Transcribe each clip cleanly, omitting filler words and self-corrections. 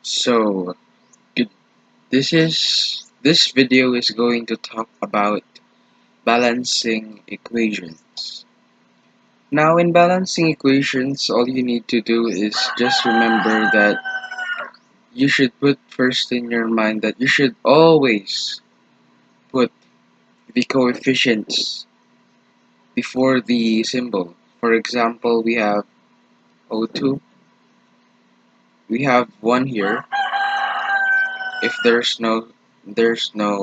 So good. This video is going to talk about balancing equations. Now in balancing equations, all you need to do is just remember that you should put first in your mind that you should always put the coefficients before the symbol. For example, we have O2, we have 1 here. If there's no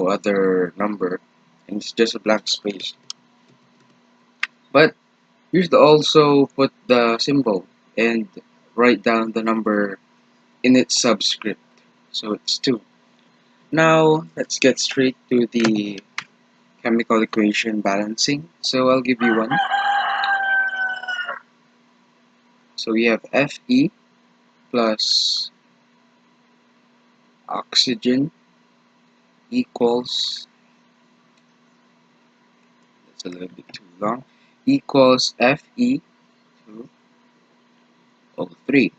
other number and it's just a blank space. But you should also put the symbol and write down the number in its subscript. So it's 2. Now let's get straight to the chemical equation balancing. So I'll give you one. So we have Fe plus oxygen equals, that's a little bit too long, equals Fe to O3.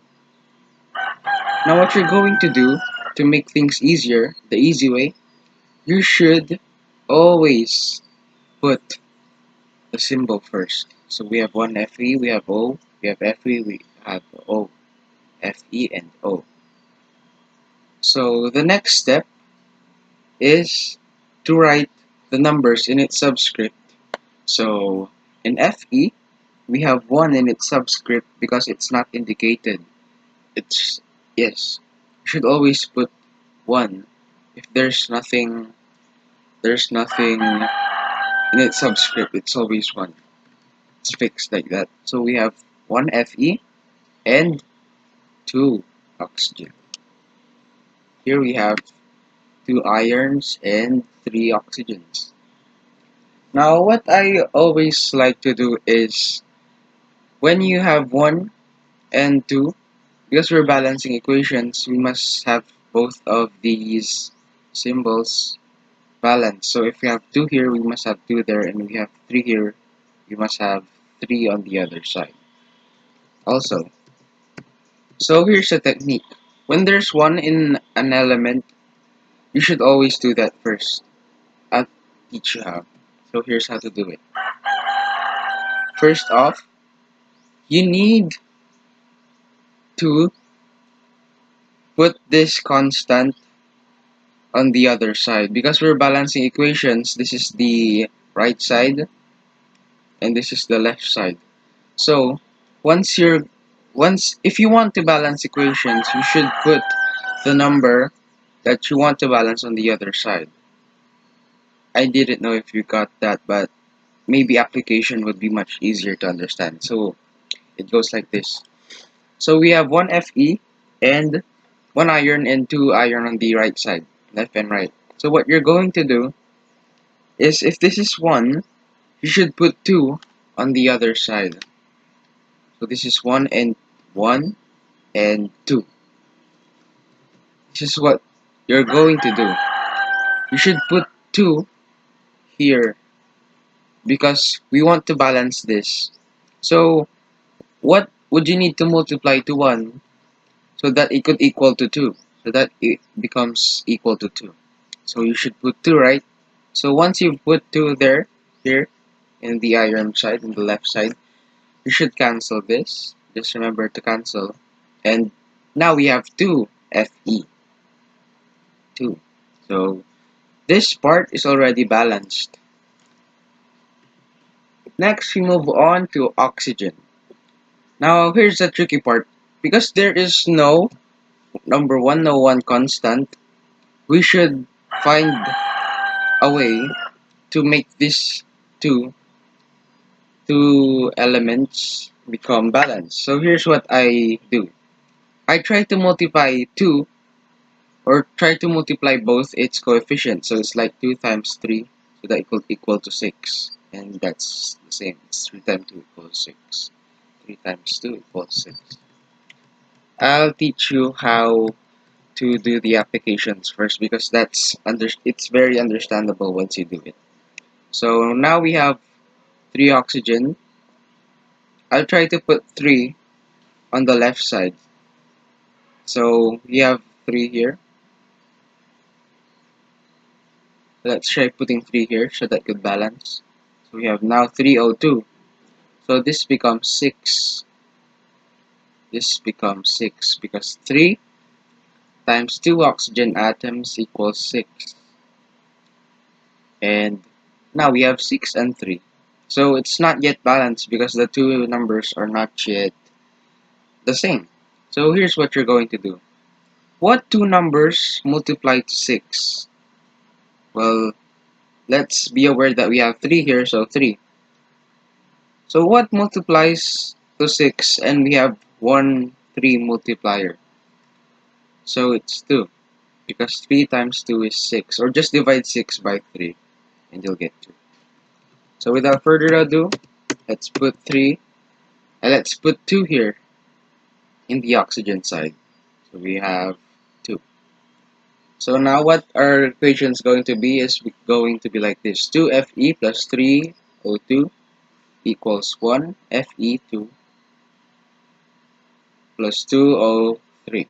Now what you're going to do to make things easier, the easy way, you should always put the symbol first. So we have one Fe, we have O, we have Fe, we have O, Fe and O. So the next step is to write the numbers in its subscript. So in Fe, we have 1 in its subscript because it's not indicated. It's yes. You should always put 1. If there's nothing in its subscript, it's always 1. It's fixed like that. So we have 1 Fe and 2 oxygen. Here we have 2 irons and 3 oxygens. Now what I always like to do is when you have 1 and 2, because we're balancing equations, we must have both of these symbols balanced. So if we have 2 here, we must have 2 there, and we have 3 here, we must have 3 on the other side also. So here's the technique. When there's 1 in an element, you should always do that first. I'll teach you how. So here's how to do it. First off, you need to put this constant on the other side. Because we're balancing equations, this is the right side and this is the left side. So if you want to balance equations, you should put the number that you want to balance on the other side. I didn't know if you got that, but maybe application would be much easier to understand. So it goes like this. So we have 1 Fe and 1 iron and 2 iron on the right side, left and right. So what you're going to do is if this is 1, you should put 2 on the other side. So this is 1 and 2. This is what you're going to do. You should put 2 here because we want to balance this. So what would you need to multiply to 1 so that it could equal to 2? So that it becomes equal to 2. So you should put 2, right? So once you put 2 there, here, in the iron side, in the left side, you should cancel this. Just remember to cancel. And now we have 2 Fe. 2. So this part is already balanced. Next, we move on to oxygen. Now, here's the tricky part. Because there is no, number 1, no 1 constant, we should find a way to make these two elements become balanced. So here's what I do. I try to multiply 2 or try to multiply both its coefficients. So it's like 2 times 3, so that equal to 6. And that's the same. It's 3 times 2 equals 6. 3 times 2 equals 6. I'll teach you how to do the applications first because it's very understandable once you do it. So now we have 3 oxygen. I'll try to put 3 on the left side. So we have 3 here. Let's try putting 3 here so that could balance. So we have now 3O2. So this becomes 6. This becomes 6 because 3 times 2 oxygen atoms equals 6. And now we have 6 and 3. So it's not yet balanced because the two numbers are not yet the same. So here's what you're going to do. What two numbers multiply to 6? Well, let's be aware that we have 3 here, so 3. So what multiplies to 6 and we have 1, 3 multiplier? So it's 2. Because 3 times 2 is 6. Or just divide 6 by 3 and you'll get 2. So without further ado, let's put 3 and let's put 2 here in the oxygen side. So we have 2. So now what our equation is going to be is going to be like this. 2Fe plus 3O2 equals 1 Fe2 plus 2O3.